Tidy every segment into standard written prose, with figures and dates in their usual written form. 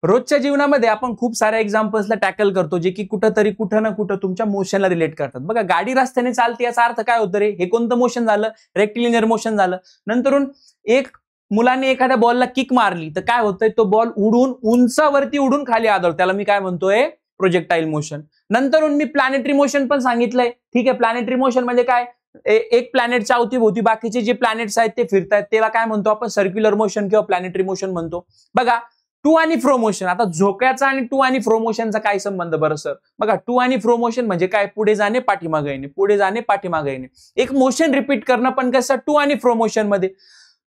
रोजच्या जीवनामध्ये आपण खूप साऱ्या एक्झाम्पल्सला टॅकल करतो जे की कुठं ना कुठं तुमच्या मोशनला रिलेट करतात. बघा, गाडी रस्त्याने चालते याचा अर्थ काय होतं रे? हे कोणतं मोशन झालं? रेक्टिलिनियर मोशन झालं. नंतरून एक मुलाने एखाद्या बॉलला किक मारली तर काय होतंय? तो बॉल उडून उंचावरती उडून खाली आदळतो, त्याला मी काय म्हणतोय? Projectile motion. नंतरून मी प्लॅनेटरी मोशन पण सांगितलंय. ठीक आहे, प्लॅनेटरी मोशन म्हणजे काय? एक प्लॅनेटच्या अवतीभोवती बाकीचे जे प्लॅनेट्स आहेत ते फिरतायत, त्याला काय म्हणतो आपण? सर्क्युलर मोशन किंवा प्लॅनेटरी मोशन म्हणतो. बघा, टू आणि फ्रो मोशन. आता झोक्याचा आणि टू आणि फ्रो मोशनचा काय संबंध बरं सर? बघा, टू आणि फ्रो मोशन म्हणजे काय? पुढे जाणे, पाठीमागे येणे, पुढे जाणे, पाठीमागे येणे. एक मोशन रिपीट करणं, पण कसं? टू आणि फ्रो मोशन मध्ये.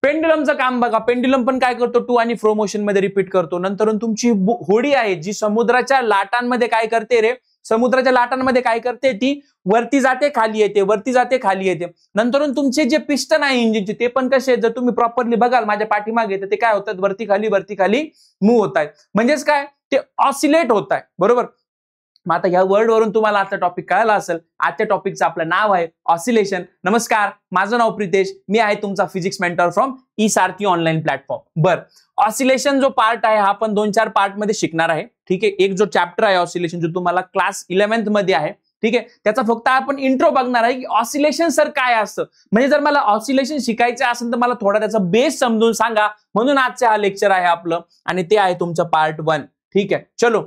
पेंड्युलमचं काम बघा, पेंड्युलम पण काय करतो? टू आणि फ्रो मोशन मध्ये रिपीट करतो. नंतर तुमची होडी आहे जी समुद्राच्या लाटांमध्ये काय करते रे? समुद्राच्या लाटांमध्ये काय करते? ती वरती जाते, खाली येते, वरती जाते, खाली येते. नंतर तुमचे जे पिस्टन आहे इंजिनचे ते पण कसे? जर तुम्ही प्रॉपरली बघाल माझ्या पाठीमागे, तर ते काय होतात? वरती खाली मूव्ह होत आहेत. म्हणजेच काय? ते ऑसिलेट होत आहे. बरोबर. मग आता या वर्ड वरून तुम्हाला आजचा टॉपिक कळाला असेल. आजच्या टॉपिकचं आपलं नाव आहे ऑसिलेशन. नमस्कार, माझं नाव प्रितेश, मी आहे तुमचा physics mentor from eSaarthi online platform. बर, ऑसिलेशन जो पार्ट आहे हा आपण 2-4 पार्ट मध्ये शिकणार आहे. ठीक आहे, एक जो चॅप्टर आहे ऑसिलेशन जो तुम्हाला क्लास 11th मध्ये आहे, ठीक आहे, त्याचा फक्त आपण इंट्रो बघणार आहे की ऑसिलेशन सर काय असतं. म्हणजे जर मला ऑसिलेशन शिकायचं असेल तर मला थोडा त्याचा बेस समजून सांगा, म्हणून आजचं हा लेक्चर आहे आपलं आणि ते आहे तुमचं पार्ट 1. ठीक आहे, चलो.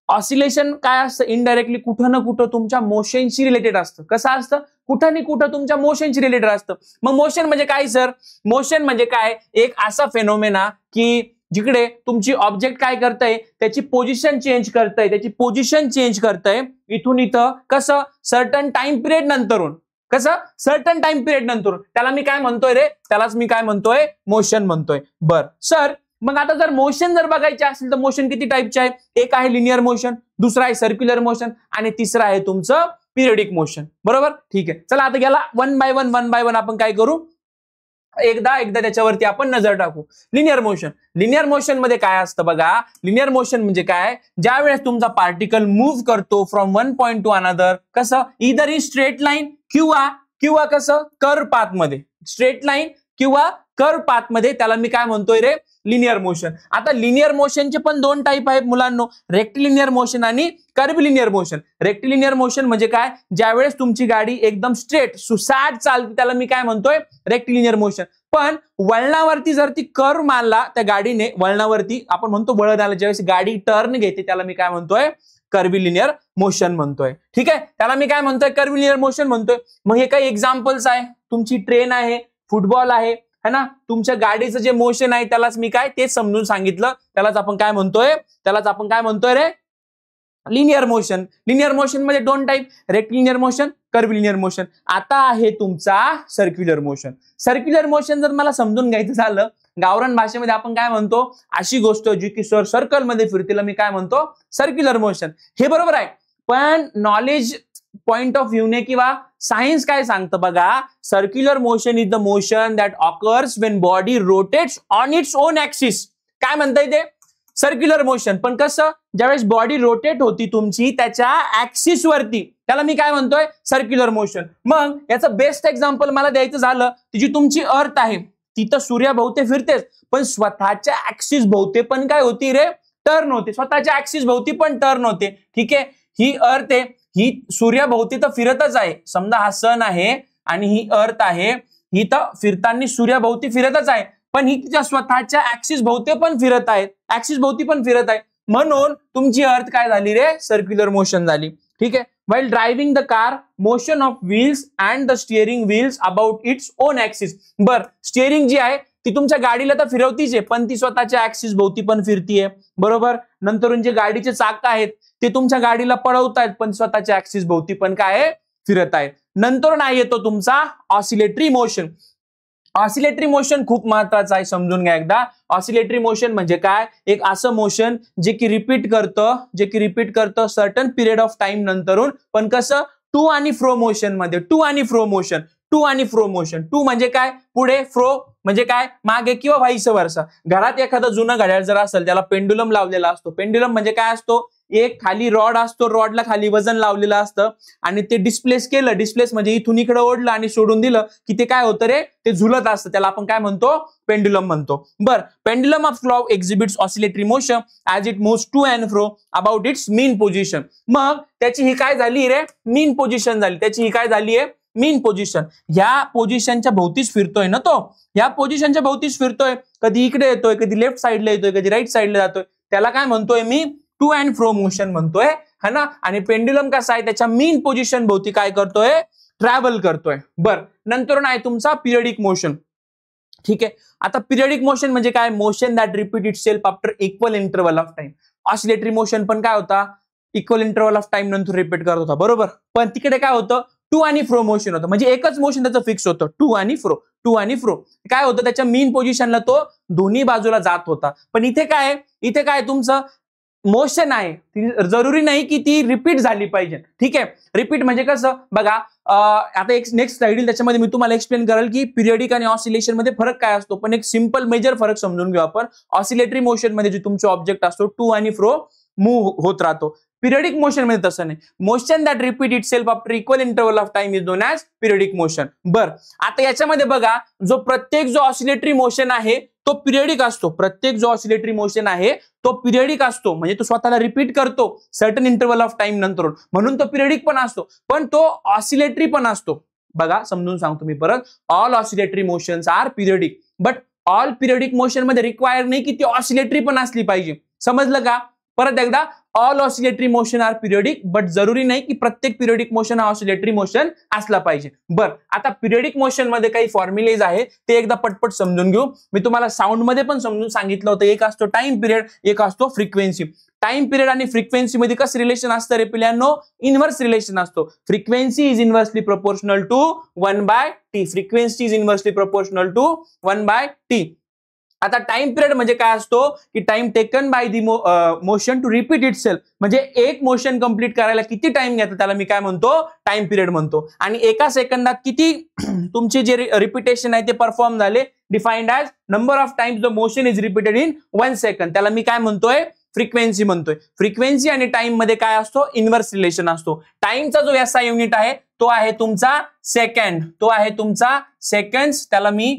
ऑसिलेशन काय असतं? इनडायरेक्टली कुठं ना कुठं तुमच्या मोशनशी रिलेटेड असतं. कसं असतं? कुठं ना कुठं तुमच्या मोशनशी रिलेटेड असतं. मग मोशन म्हणजे काय सर? मोशन म्हणजे काय? एक असा फेनोमेना की जिकडे तुमची ऑब्जेक्ट काय करतंय? त्याची पोझिशन चेंज करतंय इथून इथं. कसं? सर्टन टाइम पिरियड नंतरून. कसं? सर्टन टाइम पिरियड नंतरून. त्याला मी काय म्हणतोय रे? त्यालाच मी काय म्हणतोय? मोशन म्हणतोय. बर सर, मग आता जर मोशन जर बघायचे असेल तर मोशन किती टाइपचे आहे? एक आहे लिनियर मोशन, दुसरा आहे सर्क्युलर मोशन आणि तिसरा आहे तुमचं पिरियडिक मोशन. बरोबर. ठीक आहे, चला आता याला वन बाय वन आपण काय करू? एकदा त्याच्यावरती आपण नजर टाकू. लिनियर मोशन मध्ये काय असतं बघा? लिनियर मोशन म्हणजे काय? ज्या वेळेस तुमचा पार्टिकल मूव्ह करतो from one point to another, कसं? इधर इन स्ट्रेट लाईन किंवा कसं? कर्व पाथ मध्ये. स्ट्रेट लाईन किंवा कर्व पाथ मध्ये, त्याला मी काय म्हणतोय रे? Linear motion. आता लिनियर मोशनचे पण 2 टाईप आहेत मुलांनो, रेक्टिलिनियर मोशन आणि कर्व्हिलिनियर मोशन. रेक्टिलिनियर मोशन म्हणजे काय? ज्यावेळेस तुमची गाडी एकदम स्ट्रेट सुसाट चालते त्याला मी काय म्हणतोय? Rectilinear motion. पण वळणावरती जर ती कर्व मारला त्या गाडीने, वळणावरती आपण म्हणतो वळण आलं, ज्यावेळेस गाडी टर्न घेते त्याला मी काय म्हणतोय? कर्व्हिलिनियर मोशन म्हणतोय. ठीक आहे, त्याला मी काय म्हणतोय? कर्व्हिलिनियर मोशन म्हणतोय. मग हे काही एक्झाम्पल्स आहे. तुमची ट्रेन आहे, फुटबॉल आहे, है ना? तुमच्या गाडीचं जे मोशन आहे त्यालाच मी काय? तेच समजून सांगितलं. त्यालाच आपण काय म्हणतोय रे? Linear motion. लिनियर मोशन मध्ये 2 type, rectilinear motion, curvilinear motion. आता आहे तुमचा सर्क्युलर मोशन. सर्क्युलर मोशन जर मला समजून घ्यायचं झालं, गावरान भाषेमध्ये आपण काय म्हणतो? अशी गोष्ट जी की सर्कल मध्ये फिरते मी काय म्हणतो? Circular motion. हे बरोबर आहे, पण नॉलेज पॉइंट ऑफ व्ह्यूने किंवा सायन्स काय सांगतं बघा? Circular motion is the motion that occurs when body rotates on its own axis. काय म्हणताय ते? Circular motion. पण कसं? ज्यावेळेस बॉडी रोटेट होती तुमची त्याच्या ऍक्सिस वरती, त्याला मी काय म्हणतोय? Circular motion. मग याचं बेस्ट एक्झाम्पल मला द्यायचं झालं, जी तुमची अर्थ आहे ती तर सूर्याभोवती फिरतेच, पण स्वतःच्या ऍक्सिस भोवती पण काय होती रे? टर्न होते. स्वतःच्या ऍक्सिस भोवती पण टर्न होते. ठीक आहे, ही अर्थ आहे, ही सूर्याभोवती तर फिरतच आहे. समजा हा सन आहे आणि ही अर्थ आहे, ही तर फिरताना सूर्याभोवती फिरतच आहे, पण ही तिच्या स्वतःच्या ऍक्सिस भोवती पण फिरत आहे. म्हणून तुमची अर्थ काय झाली रे? सर्क्युलर मोशन झाली. ठीक आहे. while driving the car, motion of wheels and the steering wheels about its own axis. बर, स्टिअरिंग जी आहे ती तुमच्या गाडीला तर फिरवतीच आहे, पण ती स्वतःच्या ऍक्सिस भोवती पण फिरतीये. बरोबर. नंतर जे गाडीचे चाक आहेत ते तुमच्या गाडीला पळवतायत, पण स्वतःच्या ऍक्सिस भोवती पण काय फिरत आहेत. नंतर नाही येतो तुमचा ऑसिलेटरी मोशन. ऑसिलेटरी मोशन खूप महत्वाचं आहे, समजून घ्या एकदा. ऑसिलेटरी मोशन म्हणजे काय? एक असं मोशन जे की रिपीट करतं सर्टन पिरियड ऑफ टाइम नंतरून, पण कसं? टू आणि फ्रो मोशन मध्ये. टू म्हणजे काय? पुढे, फ्रो म्हणजे काय, मागे किंवा व्हाईस वर्सा. घरात एखादं जुनं घड्याळ जर असेल त्याला पेंडुलम लावलेला असतो. पेंडुलम म्हणजे काय असतो, एक खाली रॉड असतो, रॉडला खाली वजन लावलेलं असतं आणि ते डिस्प्लेस केलं, डिस्प्लेस म्हणजे इथून इकडे ओढलं आणि सोडून दिलं की ते काय होतं रे, ते झुलत असतं. त्याला आपण काय म्हणतो, पेंडुलम म्हणतो. बर, pendulum of clock exhibits oscillatory motion as it moves to and fro about its mean position. मग त्याची ही काय झाली रे, मीन पोझिशन झाली. त्याची ही काय झाली आहे, मीन पोझिशन. ह्या पोझिशनच्या भोवतीच फिरतोय ना तो, ह्या पोझिशनच्या भोवतीच फिरतोय. कधी इकडे येतोय, कधी लेफ्ट साईडला येतोय, कधी राईट साईडला जातोय. त्याला काय म्हणतोय मी, टू अँड फ्रो मोशन म्हणतोय, है ना. आणि पेंडुलम कसा आहे, त्याच्या मीन पोझिशन भोवती काय करतोय, ट्रॅव्हल करतोय. बर, नंतर आहे तुमचा पिरियडिक मोशन. ठीक आहे, आता पिरियडिक मोशन म्हणजे काय, motion that repeat itself after equal interval of time. Oscillatory motion पण काय होता, इक्वल इंटरव्हल ऑफ टाइम नंतर रिपीट करत होता, बरोबर. पण तिकडे काय होतं, टू आणि फ्रो मोशन होतं. म्हणजे एकच मोशन त्याचं फिक्स होतं, टू आणि फ्रो, टू आणि फ्रो. काय होतं, त्याच्या मीन पोझिशनला तो दोन्ही बाजूला जात होता. पण इथे काय, इथे काय तुमचं मोशन आहे, जरुरी नाही की ती रिपीट झाली पाहिजे. ठीक आहे, रिपीट म्हणजे कसं बघा, आता एक नेक्स्ट स्लाइड त्याच्यामध्ये मी तुम्हाला एक्सप्लेन करेल की पिरियडिक आणि ऑसिलेशन मध्ये फरक काय असतो. पण एक सिंपल मेजर फरक समजून घेऊ आपण. ऑसिलेटरी मोशन मध्ये जे तुमचा ऑब्जेक्ट असतो टू आणि फ्रो मूव्ह होत राहतो. पिरियडिक मोशन मध्ये तसं नाही. Motion that repeat itself after equal interval of time is non as periodic motion. बर, आता याच्यामध्ये बघा, प्रत्येक जो ऑसिलेटरी मोशन आहे तो पिरियडिक असतो. प्रत्येक जो ऑसिलेटरी मोशन आहे तो पिरियडिक असतो, म्हणजे तो स्वतःला रिपीट करतो सर्टन इंटरव्हल ऑफ टाइम नंतर, म्हणून तो पिरियडिक पण असतो, पण तो ऑसिलेटरी पण असतो. बघा, समजून सांगतो मी परत. All oscillatory motions are periodic, but all periodic motion मध्ये रिक्वायर नाही की ती ऑसिलेटरी पण असली पाहिजे. समजलं का, परत एकदा, all oscillatory motion are periodic, but जरुरी नाही की प्रत्येक पिरियडिक मोशन हा ऑसिलेटरी मोशन असला पाहिजे. बर, आता पिरियडिक मोशन मध्ये काही फॉर्म्युलेज आहे ते एकदा पटपट समजून घेऊ. मी तुम्हाला साऊंड मध्ये पण समजून सांगितलं होतं. एक असतो टाइम पिरियड, एक असतो फ्रिक्वेन्सी. टाइम पिरियड आणि फ्रिक्वेन्सी मध्ये कसं रिलेशन असतं रे पिल्यांनो, इनव्हर्स रिलेशन असतो. Frequency is inversely proportional to 1/t. Frequency is inversely proportional to 1/t. आता टाइम पिरियड म्हणजे काय असतो की time taken by the motion to repeat itself. म्हणजे एक मोशन कंप्लीट करायला किती टाइम घेतं त्याला मी काय म्हणतो, टाइम पिरियड म्हणतो. आणि एका सेकंदात किती तुमचे जे रिपिटेशन आहे ते परफॉर्म झाले, defined as number of times the motion is repeated in 1 second. त्याला मी काय म्हणतोय, फ्रिक्वेन्सी म्हणतोय. फ्रिक्वेन्सी आणि टाइम मध्ये काय असतो, इनव्हर्स रिलेशन असतो. टाइमचा जो SI युनिट आहे तो आहे तुमचा सेकंड, तो आहे तुमचा सेकंड्स, त्याला मी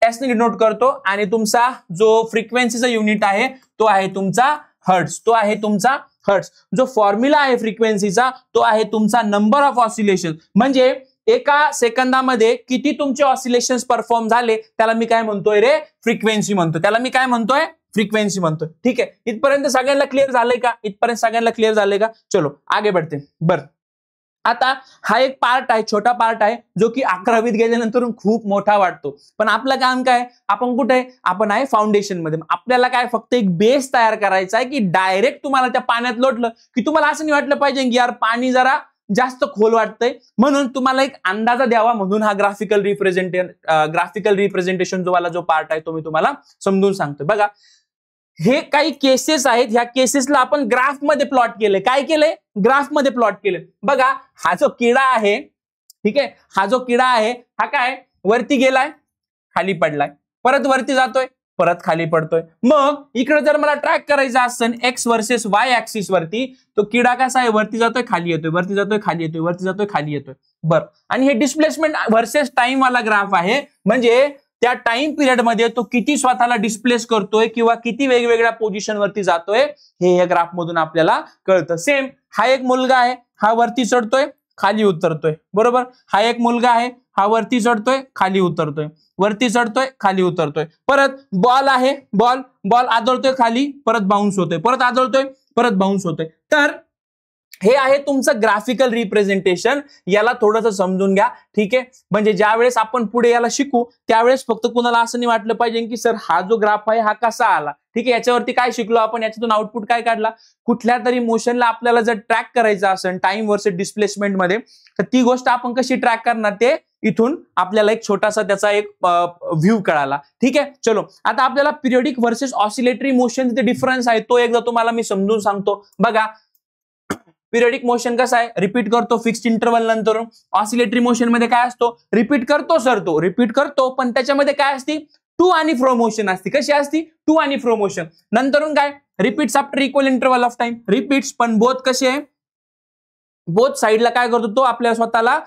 S ने डिनोट करतो. आणि तुमचा जो फ्रिक्वेन्सीचा युनिट आहे तो आहे तुमचा हर्ट्स, तो आहे तुमचा हर्ट्स. जो फॉर्म्युला आहे फ्रिक्वेन्सीचा तो आहे तुमचा नंबर ऑफ ऑसिलेशन. म्हणजे एका सेकंदामध्ये किती तुमचे ऑसिलेशन परफॉर्म झाले त्याला मी काय म्हणतोय रे, फ्रिक्वेन्सी म्हणतो. त्याला मी काय म्हणतोय, फ्रिक्वेन्सी म्हणतोय. ठीक आहे, इथपर्यंत सगळ्यांना क्लिअर झालंय का, इथपर्यंत सगळ्यांना क्लिअर झालंय का. चलो आगे बढ़ते. बर, आता हा एक पार्ट आहे, छोटा पार्ट आहे, जो की 11वीत गेल्यानंतर खूप मोठा वाटतो. पण आपलं काम काय, आपण कुठे आहे, आपण आहे फाउंडेशन मध्ये. आपल्याला काय फक्त एक बेस तयार करायचा आहे की डायरेक्ट तुम्हाला त्या पाण्यात लोटलं की तुम्हाला असं नाही वाटलं पाहिजे की यार पाणी जरा जास्त खोल वाटतंय, म्हणून तुम्हाला एक अंदाजा द्यावा म्हणून हा ग्राफिकल रिप्रेझेंटेशन जो वाला जो पार्ट आहे तो मी तुम्हाला समजून सांगतोय. बघा, हे काही केसेस आहेत, ह्या केसेसला आपण ग्राफ मध्ये प्लॉट केले. काय केले, ग्राफ मध्ये प्लॉट केले. बघा, हा जो किडा आहे, ठीक आहे, हा जो किडा आहे हा काय वरती गेलाय, खाली पडलाय, परत वरती जातोय, परत खाली पडतोय. मग इकडे जर मला ट्रॅक करायचा असेल एक्स वर्सेस वाय ऍक्सिस वरती, तो किडा कसा आहे, वरती जातोय, खाली येतोय, वरती जातोय, खाली येतोय, वरती जातोय, खाली येतोय. बरं, आणि हे डिस्प्लेसमेंट वर्सेस टाइम वाला ग्राफ आहे. म्हणजे त्या टाइम पिरियड मध्ये तो किती स्वतःला डिस्प्लेस करतोय किंवा किती वेगवेगळ्या पोझिशन वरती जातोय हे या ग्राफ मधून आपल्याला कळतं. सेम हा एक मुलगा आहे, हा वरती चढतोय, खाली उतरतोय, बरोबर. हा एक मुलगा आहे, हा वरती चढतोय, खाली उतरतोय, वरती चढतोय, खाली उतरतोय. परत बॉल आहे, बॉल आदळतोय खाली, परत बाउन्स होतोय, परत आदळतोय, परत बाउन्स होतोय. तर हे आहे तुमचं ग्राफिकल रिप्रेझेंटेशन. याला थोडंसं समजून घ्या, ठीक आहे. म्हणजे ज्या वेळेस आपण पुढे याला शिकू त्यावेळेस फक्त कुणाला असं नाही वाटलं पाहिजे की सर हा जो ग्राफ आहे हा कसा आला, ठीक आहे, याच्यावरती काय शिकलो आपण, याच्यातून आउटपुट काय काढला. कुठल्या तरी मोशनला आपल्याला जर ट्रॅक करायचं असेल टाइम वर्सेस डिस्प्लेसमेंट मध्ये, तर ती गोष्ट आपण कशी ट्रॅक करणार ते इथून आपल्याला एक छोटासा त्याचा एक व्ह्यू कळाला. ठीक आहे, चलो आता आपल्याला पिरियडिक वर्सेस ऑसिलेटरी मोशन जे डिफरन्स आहे तो एकदा तुम्हाला मी समजून सांगतो. बघा, पिरियडिक मोशन कसा आहे, रिपीट करतो फिक्स्ड इंटरव्हल नंतर. ऑसिलेटरी मोशन मध्ये काय असतो, रिपीट करतो सर, तो रिपीट करतो पण त्याच्यामध्ये काय असते, टू आणि फ्रो मोशन असते. कशी असती, टू आणि फ्रो मोशन. नंतर काय, repeats after equal interval of time, repeats पण बोथ कसे आहे, बोथ साइडला काय करतो, तो आपल्या स्वतःला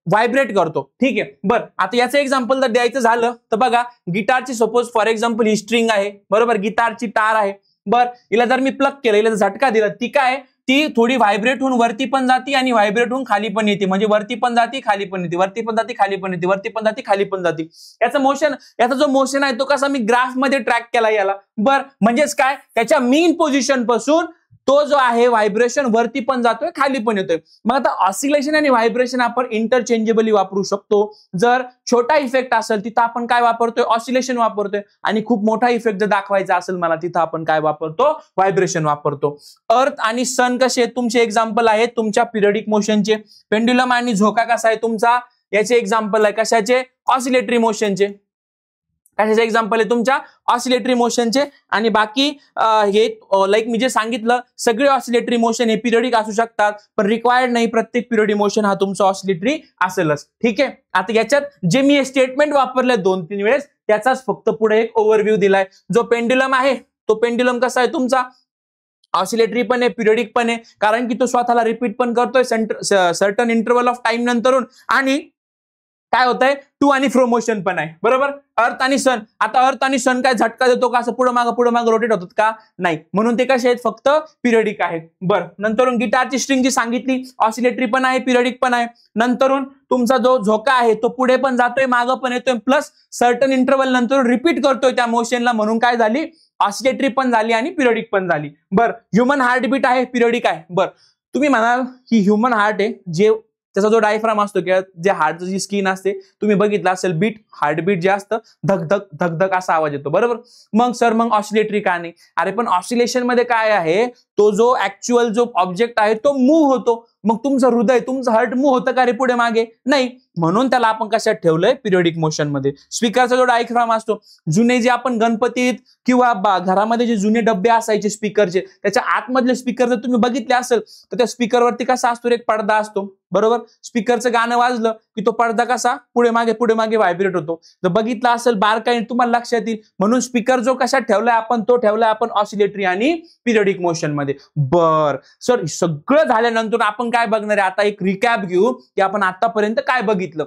व्हायब्रेट करतो. ठीक आहे. बरं, आता याचं एक्झाम्पल जर द्यायचं झालं तर बघा, गिटारची सपोज फॉर एक्झाम्पल ही स्ट्रिंग आहे, बरोबर, गिटारची तार आहे. बरं, हिला जर मी प्लग केलं, हिला झटका दिला, ती काय, ती थोडी व्हायब्रेट होऊन वरती पण जाती आणि व्हायब्रेट होऊन खाली पण येते. म्हणजे वरती पण जाती, खाली पण येते, वरती पण जाती, खाली पण येते, वरती पण जाती, खाली पण जाती. याचं मोशन, याचा जो मोशन आहे तो कसा मी ग्राफ मध्ये ट्रॅक केला याला. बरं, म्हणजेच काय, त्याच्या मेन पोझिशन पासून तो जो आहे व्हायब्रेशन वरती पण जातोय, खाली पण येतोय. मग आता ऑसिलेशन आणि व्हायब्रेशन आपण इंटरचेंजेबली वापरू शकतो. जर छोटा इफेक्ट असेल तिथं आपण काय वापरतोय, ऑसिलेशन वापरतोय, आणि खूप मोठा इफेक्ट जर दाखवायचा असेल मला तिथं आपण काय वापरतो, व्हायब्रेशन वापरतो. अर्थ आणि सन कसे तुमचे एक्झाम्पल आहेत तुमच्या पिरियडिक मोशनचे. पेंड्युलम आणि झोका कसा आहे तुमचा, याचे एक्झाम्पल आहे कशाचे, ऑसिलेटरी मोशनचे. कशाचे एक्झाम्पल आहे तुमच्या, ऑसिलेटरी मोशनचे. आणि बाकी हे लाईक मी जे सांगितलं, सगळे ऑसिलेटरी मोशन हे पिरियडिक असू शकतात, पण रिक्वायर्ड नाही प्रत्येक पिरियडिक मोशन हा तुमचा ऑसिलेटरी असेलच. ठीक आहे. आता याच्यात जे मी हे स्टेटमेंट वापरले 2-3 वेळेस, त्याचाच फक्त पुढे एक ओव्हरव्ह्यू दिलाय. जो पेंड्युलम आहे तो पेंड्युलम कसा आहे तुमचा, ऑसिलेटरी पण आहे, पिरियडिक पण आहे, कारण की तो स्वतःला रिपीट पण करतोय सर्टन इंटरव्हल ऑफ टाइम नंतरून, आणि काय होतंय, टू आणि फ्रो मोशन पण आहे. बरोबर. अर्थ आणि सन, आता अर्थ आणि सन काय झटका देतो का, असं पुढे मागे रोटेट होतात का, नाही, म्हणून ते कसे आहेत, फक्त पिरियडिक आहेत. बरं, नंतर गिटारची स्ट्रिंग जी सांगितली, ऑसिलेटरी पण आहे, पिरियडिक पण आहे. नंतर तुमचा जो झोका आहे तो पुढे पण जातोय, मागं पण येतोय, प्लस सर्टन इंटरव्हल नंतर रिपीट करतोय त्या मोशनला, म्हणून काय झाली, ऑसिलेटरी पण झाली आणि पिरियडिक पण झाली. बरं, ह्युमन हार्टबीट आहे, पिरियडिक आहे. बरं, तुम्ही म्हणाल की ह्युमन हार्ट आहे, जे त्याचा जो डायफ्राम असतो किंवा जे हार्टची जी स्किन असते, तुम्ही बघितलं असेल, बीट, हार्टबीट जे असतं, धक धक धक असा आवाज येतो. बरोबर. मग सर, मग ऑसिलेटरी का नाही, अरे पण ऑसिलेशन मध्ये काय आहे, तो जो ऍक्च्युअल जो ऑब्जेक्ट आहे तो मूव्ह होतो. मग तुमचं हृदय, तुमचं हार्ट मूव्ह होतं का रे पुढे मागे, नाही, म्हणून त्याला आपण कशात ठेवलंय, पिरियडिक मोशन मध्ये. स्पीकरचा जो डायफ्राम असतो, जुने जे आपण गणपतीत किंवा घरामध्ये जे जुने डब्बे असायचे स्पीकरचे, त्याच्या आतमधले स्पीकर जर तुम्ही बघितले असेल तर त्या स्पीकरवरती कसा असतो, एक पडदा असतो. बरोबर. स्पीकरचं गाणं वाजलं की तो पडदा कसा पुढे मागे व्हायब्रेट होतो. जर बघितला असेल बारकाईने तुम्हाला लक्षात येईल. म्हणून स्पीकर जो कशात ठेवलाय आपण, तो ठेवलाय आपण ऑसिलेटरी आणि पिरियडिक मोशन मध्ये. बर सर, सगळं झाल्यानंतर आपण काय बघणार आहे, आता एक रिकॅप घेऊ की आपण आतापर्यंत काय बघितलं.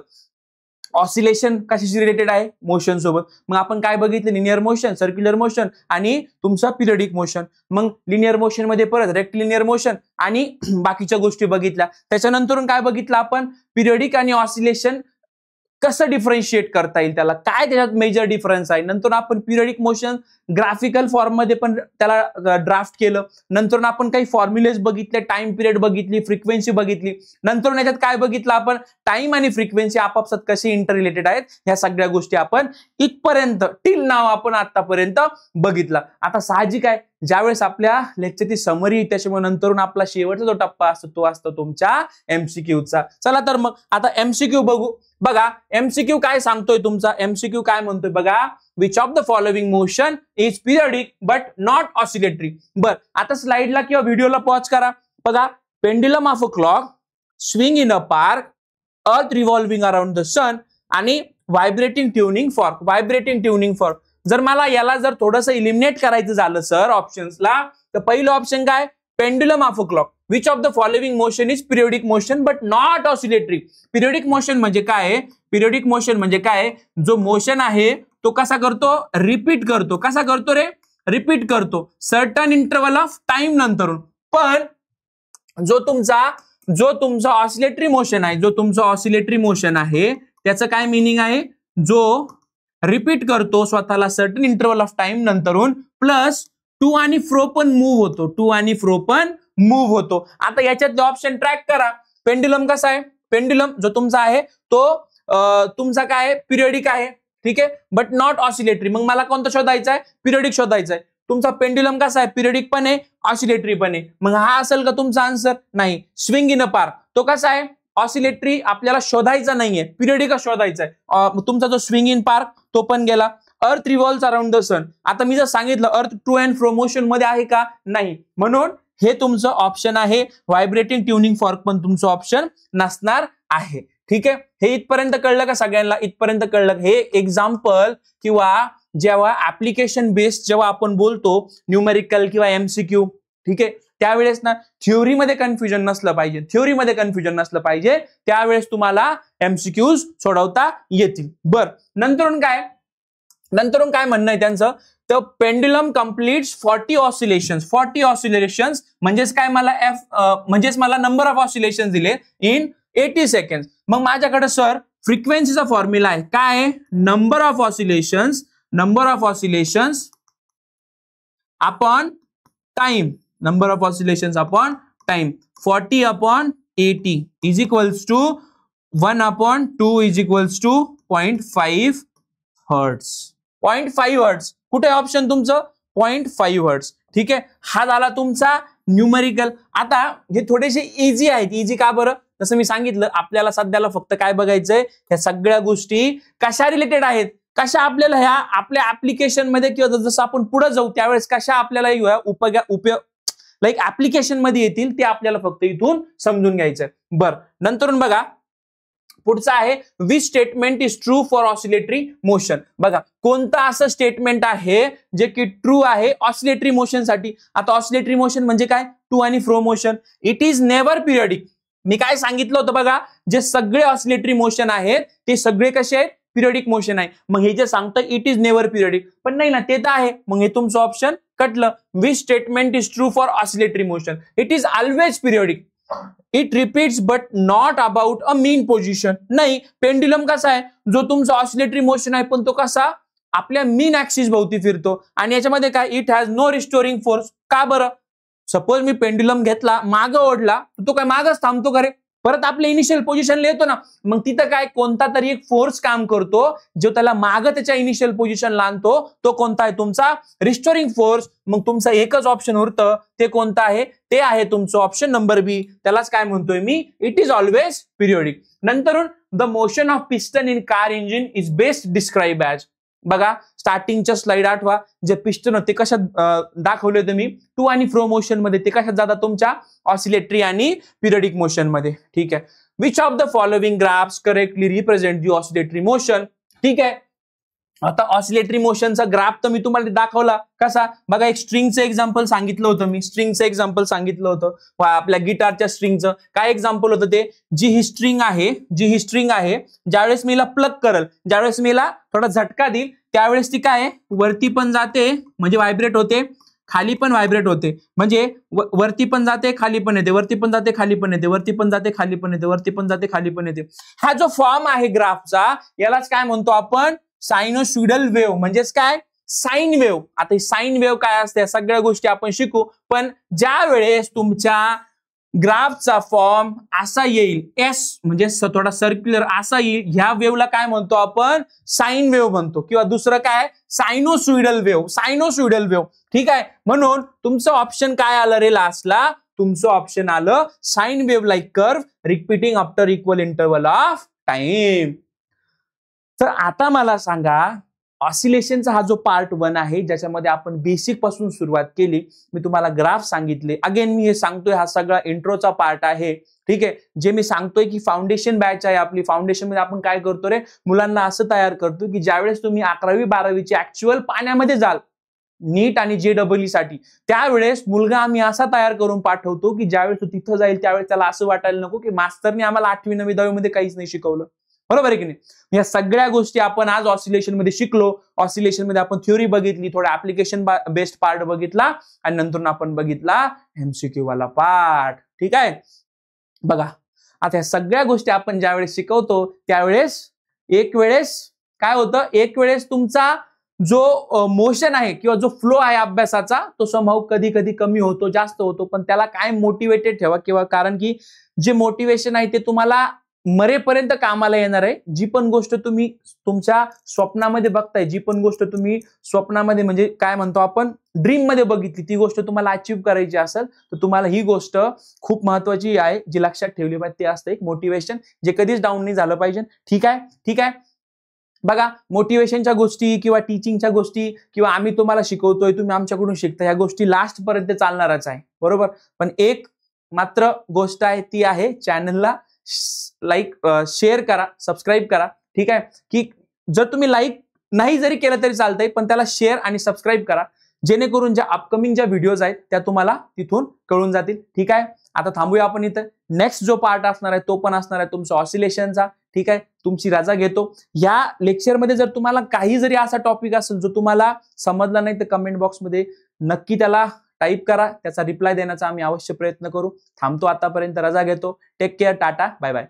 ऑसिलेशन कशाशी रिलेटेड आहे, मोशन सोबत. मग आपण काय बघितलं, लिनियर मोशन, सर्क्युलर मोशन आणि तुमचा पिरियडिक मोशन. मग लिनियर मोशन मध्ये परत रेक्टिलिनियर मोशन आणि बाकीच्या गोष्टी बघितल्या. त्याच्यानंतर काय बघितलं आपण, पिरियडिक आणि ऑसिलेशन कसं डिफरन्शिएट करता येईल, त्याला काय त्याच्यात मेजर डिफरन्स आहे. नंतर आपण पिरियडिक मोशन ग्राफिकल फॉर्म मध्ये पण त्याला ड्राफ्ट केलं. नंतर आपण काही फॉर्म्युलेज बघितले, टाइम पिरियड बघितली, फ्रिक्वेन्सी बघितली. नंतर याच्यात काय बघितलं आपण, टाइम आणि फ्रिक्वेन्सी आपापसात कसे इंटर रिलेटेड आहेत, ह्या सगळ्या गोष्टी आपण इथपर्यंत टिल नाव आपण आतापर्यंत बघितला. आता साहजिक आहे, ज्यावेळेस आपल्या लेक्चरची समरी, त्याच्यामुळे नंतर आपला शेवटचा जो टप्पा असतो तो असतो तुमच्या एमसीक्यूचा. चला तर मग आता एमसीक्यू बघू. बघा एमसीक्यू काय सांगतोय तुमचा, एमसीक्यू काय म्हणतोय बघा, which of the following motion is periodic but not oscillatory. बर, आता स्लाइडला किंवा व्हिडिओला पॉज करा. बघा, pendulum of a clock, swing in a park, अर्थ रिव्हॉल्विंग अराउंड द सन आणि vibrating tuning fork. Vibrating tuning fork, जर मला याला जर थोडंसं इलिमिनेट करायचं झालं सर ऑप्शन्सला, तर पहिलं ऑप्शन काय, pendulum of a clock, which of the following motion is periodic motion but not oscillatory. Periodic motion म्हणजे काय, पिरियडिक मोशन म्हणजे काय, जो मोशन आहे तो कसा करतो, रिपीट करतो. कसा करतो रे, रिपीट करतो सर्टन इंटरव्हल ऑफ टाइम नंतरून. पण जो तुमचा ऑसिलेटरी मोशन आहे, जो तुमचा ऑसिलेटरी मोशन आहे, त्याचं काय मिनिंग आहे, जो रिपीट करतो स्वतःला सर्टन इंटरव्हल ऑफ टाइम नंतरून, प्लस टू आणि फ्रो पण मूव्ह होतो, टू आणि फ्रो पण मूव्ह होतो. आता याच्यात ऑप्शन ट्रॅक करा. पेंड्युलम कसा आहे, पेंड्युलम जो तुमचा आहे तो तुमचा काय आहे, पिरियडिक आहे. ठीक आहे, बट नॉट ऑसिलेटरी. मग मला कोणता शोधायचा आहे, पिरियडिक शोधायचा आहे. तुमचा पेंड्युलम कसा आहे, पिरियडिक पण आहे, ऑसिलेटरी पण आहे. मग हा असेल का तुमचा आन्सर, नाही. स्विंग इन अ पार्क, तो कसा आहे, ऑसिलेटरी आपल्याला शोधायचा नाहीये, पिरियडिक शोधायचा आहे. तुमचा जो स्विंग इन पार्क तो पण गेला. अर्थ रिव्हॉल्व्स अराउंड द सन, आता मी जर सांगितलं earth to and fro motion मध्ये आहे का, नाही. म्हणून हे तुमचं ऑप्शन आहे. व्हायब्रेटिंग ट्युनिंग फॉर्क पण तुमचं ऑप्शन नसणार आहे. ठीक आहे, हे इथपर्यंत कळलं का सगळ्यांना? इथपर्यंत कळलं? हे एक्झाम्पल किंवा जेव्हा ऍप्लिकेशन बेस्ड जेव्हा आपण बोलतो न्यूमेरिकल किंवा MCQ, ठीक आहे, त्यावेळेस ना थ्योरीमध्ये कन्फ्युजन नसलं पाहिजे. थ्योरीमध्ये कन्फ्युजन नसलं पाहिजे, त्यावेळेस तुम्हाला MCQs सोडवता येतील. बर, नंतरून काय म्हणणं आहे त्यांचं? तर पेंड्युलम कम्प्लीट्स 40 ऑसिलेशन्स. 40 ऑसिलेशन्स म्हणजेच काय? म्हणजेच मला नंबर ऑफ ऑसिलेशन्स दिले इन 80 सेकंड्स. मग माझ्याकडे सर फ्रिक्वेन्सीचा फॉर्म्युला आहे. काय आहे? Number of oscillations upon time. Number of oscillations upon time. 40 upon 80 is equals to 1/2 is equals to 0.5 hertz. 0.5 hertz. कुठे ऑप्शन तुमचं? 0.5 हर्ट्स. ठीक आहे, हा झाला तुमचा न्यूमेरिकल. आता हे थोडेसे इझी आहेत. इझी का बरं? जसं मी सांगितलं, आपल्याला सध्याला फक्त काय बघायचंय? ह्या सगळ्या गोष्टी कशा रिलेटेड आहेत, कशा आपल्याला ह्या आपल्या ऍप्लिकेशन मध्ये किंवा जसं आपण पुढे जाऊ त्यावेळेस कशा आपल्याला उपयोग लाईक ऍप्लिकेशन मध्ये येतील, ते आपल्याला फक्त इथून समजून घ्यायचंय. बर, नंतरून बघा पुढचा आहे which statement is true for oscillatory motion. बघा कोणतं असं स्टेटमेंट आहे जे की ट्रू आहे ऑसिलेटरी मोशन साठी. आता ऑसिलेटरी मोशन म्हणजे काय? टू आणि fro motion. It is never periodic. मी काय सांगितलं होतं बघा, जे सगळे ऑसिलेटरी मोशन आहेत ते सगळे कसे आहेत? पिरियडिक मोशन आहे. मग हे जे सांगतं इट इज नेव्हर पिरियडिक, पण नाही ना, ते तर आहे. मग हे तुमचं ऑप्शन कटलं. Which statement is true for oscillatory motion? It is always periodic. It repeats but not about a mean position. नाही, पेंड्युलम कसा आहे? जो तुमचा ऑसिलेटरी मोशन आहे पण तो कसा? आपल्या मीन ऍक्सिस भोवती फिरतो. आणि याच्यामध्ये काय? It has no restoring force. का बरं? सपोज मी पेंड्युलम घेतला, मागं ओढला, तो काय मागच थांबतो का रे? परत आपल्या इनिशियल पोझिशनला येतो ना. मग तिथं काय? कोणता तरी एक फोर्स काम करतो जो त्याला मागं त्याच्या इनिशियल पोझिशनला आणतो. तो कोणता आहे? तुमचा रिस्टोरिंग फोर्स. मग तुमचा एकच ऑप्शन उरतं, ते कोणतं आहे? ते आहे तुमचं ऑप्शन नंबर बी. त्यालाच काय म्हणतोय मी? It is always periodic. नंतरून the motion of piston in car engine is best describe as. बघा स्टार्टिंगच्या स्लाइड आठवा, जे पिस्टन होते कशात दाखवले होते मी? टू आणि फ्रो मोशन मध्ये. ते कशात जातात? तुमच्या ऑसिलेटरी आणि पिरियडिक मोशन मध्ये. ठीक आहे, which of the following graphs correctly represent the oscillatory motion. ठीक आहे, आता ऑसिलेटरी मोशनचा ग्राफ तर मी तुम्हाला दाखवला. कसा? बघा एक स्ट्रिंगचं एक्झाम्पल सांगितलं होतं मी. स्ट्रिंगचं एक्झाम्पल सांगितलं होतं आपल्या गिटारच्या स्ट्रिंगचं. काय एक्झाम्पल होतं ते? जी ही स्ट्रिंग आहे, ज्यावेळेस मी प्लग करल, ज्यावेळेस मी थोडा झटका देईल, त्यावेळेस ती काय वरती पण जाते म्हणजे व्हायब्रेट होते, खाली पण व्हायब्रेट होते. म्हणजे वरती पण जाते, खाली पण येते, वरती पण जाते, खाली पण येते, वरती पण जाते, खाली पण येते, वरती पण जाते, खाली पण येते. हा जो फॉर्म आहे ग्राफचा, यालाच काय म्हणतो आपण? Sinusoidal wave. म्हणजेच काय? Sine wave. आता ही साइन वेव्ह काय असते सगळ्या गोष्टी आपण शिकू. पण ज्या वेळेस तुमच्या ग्राफचा फॉर्म असा येईल, एस म्हणजे थोडा सर्क्युलर असा येईल, ह्या वेव्हला काय म्हणतो आपण? साइन वेव्ह म्हणतो. किंवा दुसरं काय? Sinusoidal wave. ठीक आहे, म्हणून तुमचं ऑप्शन काय आलं रे लास्टला? तुमचं ऑप्शन आलं sine wave like curve repeating after equal interval of time. तर आता मला सांगा, ऑसिलेशनचा हा जो पार्ट 1 आहे, ज्याच्यामध्ये आपण बेसिक पासून सुरुवात केली, मी तुम्हाला ग्राफ सांगितले. अगेन मी हे सांगतोय, हा सगळा इंट्रोचा पार्ट आहे. ठीक आहे, जे मी सांगतोय की फाउंडेशन बॅच आहे आपली. फाउंडेशन मध्ये आपण काय करतो रे? मुलांना असं तयार करतो की ज्यावेळेस तुम्ही 11वी 12वीची ऍक्च्युअल पाण्यामध्ये जाल नीट आणि JEE साठी, त्यावेळेस मुलगा आम्ही असा तयार करून पाठवतो की ज्यावेळेस तो तिथं जाईल त्यावेळेस त्याला असं वाटायला नको की मास्तरने आम्हाला 8वी 9वी 10वी मध्ये काहीच नाही शिकवलं. बरोबर आहे की नाही? या सगळ्या गोष्टी आपण आज ऑसिलेशन मध्ये शिकलो. ऑसिलेशन मध्ये आपण थ्योरी बघितली, थोडा ऍप्लिकेशन बेस्ड पार्ट बघितला, आणि नंतर आपण बघितला MCQ वाला पार्ट. ठीक आहे, बघा आता या सगळ्या गोष्टी आपण ज्यावेळेस शिकवतो त्यावेळेस एक वेळेस तुमचा जो मोशन आहे किंवा जो फ्लो आहे अभ्यासाचा, तो समहाऊ कधी कधी कमी होतो, जास्त होतो. पण त्याला काय मोटिवेटेड ठेवा, किंवा कारण की जे मोटिवेशन आहे ते तुम्हाला मरेपर्यंत कामाला येणार आहे. जी पण गोष्ट तुम्ही तुमच्या स्वप्नामध्ये बघताय, जी पण गोष्ट तुम्ही स्वप्नामध्ये म्हणजे काय म्हणतो आपण ड्रीम मध्ये बघितली, ती गोष्ट तुम्हाला अचीव्ह करायची असेल तर तुम्हाला ही गोष्ट खूप महत्वाची आहे, जी लक्षात ठेवली पाहिजे. ते असतं एक मोटिवेशन, जे कधीच डाऊन नाही झालं पाहिजे. ठीक आहे. बघा, मोटिवेशनच्या गोष्टी किंवा टीचिंगच्या गोष्टी किंवा आम्ही तुम्हाला शिकवतोय, तुम्ही आमच्याकडून शिकता, ह्या गोष्टी लास्ट पर्यंत चालणारच आहे, बरोबर. पण एक मात्र गोष्ट आहे, ती आहे चॅनलला शेअर करा, सबस्क्राईब करा. ठीक आहे, की जर तुम्ही लाईक नाही जरी केलं तरी चालतंय, पण त्याला शेअर आणि सबस्क्राईब करा, जेणेकरून ज्या अपकमिंग ज्या व्हिडिओज आहेत त्या तुम्हाला तिथून कळून जातील. ठीक आहे, आता थांबूया आपण इथं. नेक्स्ट जो पार्ट असणार आहे तो पण असणार आहे तुमचा ऑसिलेशनचा. ठीक आहे, तुमची रजा घेतो. या लेक्चरमध्ये जर तुम्हाला काही जरी असा टॉपिक असेल जो तुम्हाला समजला नाही, तर कमेंट बॉक्समध्ये नक्की त्याला टाईप करा, त्याचा रिप्लाय देण्याचा आम्ही अवश्य प्रयत्न करू. थांबतो आतापर्यंत, रजा घेतो. Take care, tata, bye bye.